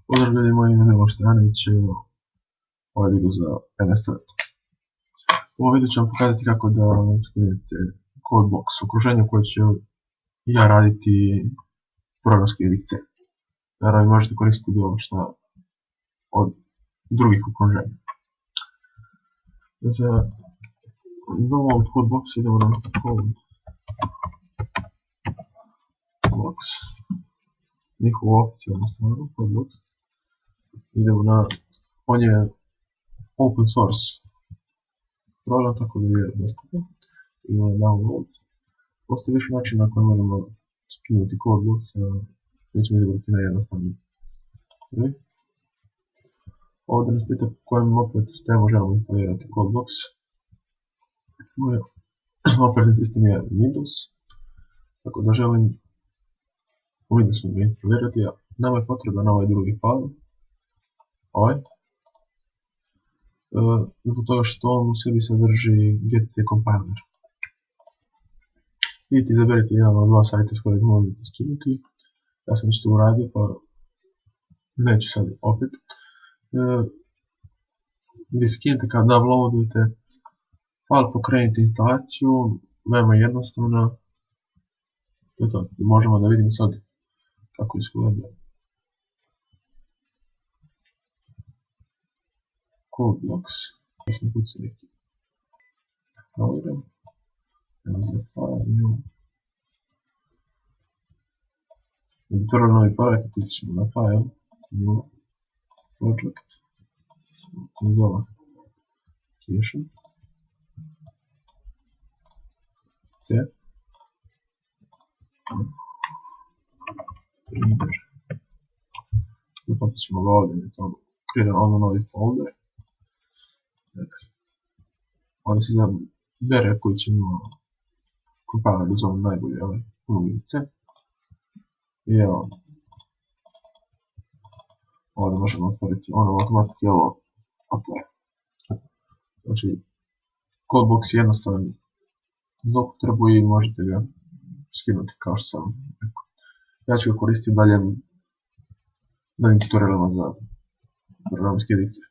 Pozdrav ljudi, moje ime je Miloš Stojanović i ovaj video za MS9. U ovom videu ću vam pokazati kako da skinete CodeBox, okruženje koje ću ja raditi programske jedinice. Naravno možete koristiti bilo šta od drugih okruženja. Za download CodeBox idemo na CodeBox, njihovu oficijalnu stranu CodeBox. Idemo na, on je open source program, tako da je besplatan. Idemo na download. Postoji više načina na koje možemo skinuti CodeBox, mi ćemo izabrati na jednostavni. Ovdje nas pita kojem operativnom sistemu želimo instalirati CodeBox. Moj operativni sistem je Windows, tako da želim u Windowsu ga instalirati, a nama je potreban ovaj drugi file, ovaj, zbog toga što on u sebi sadrži gtc compiler. Vidite, izaberite jedan od dva sajta s kojeg možete skinuti. Ja sam već to uradio, pa neću sad opet. Vi skinete kad downloadujete file, pokrenite instalaciju, veoma jednostavno. To je to, možemo da vidimo sad kako izgleda CodeBox. Ja sam kucao neki program, file, new. Editor novi projekat, ćemo na file, new, project, konzola, application, c, printer. Zapamtit ćemo ga ovdje, kreiramo ono novi folder. Ovdje se bere koji ćemo compiler da zovem najbolje unuvice. I evo, ovdje možemo otvoriti, ono automatski ovo otvore. Znači, CodeBox je jednostavan za upotrebu i možete ga skinuti kao što sam rekao. Ja ću ga koristiti daljim tutorialima za programske jedinice.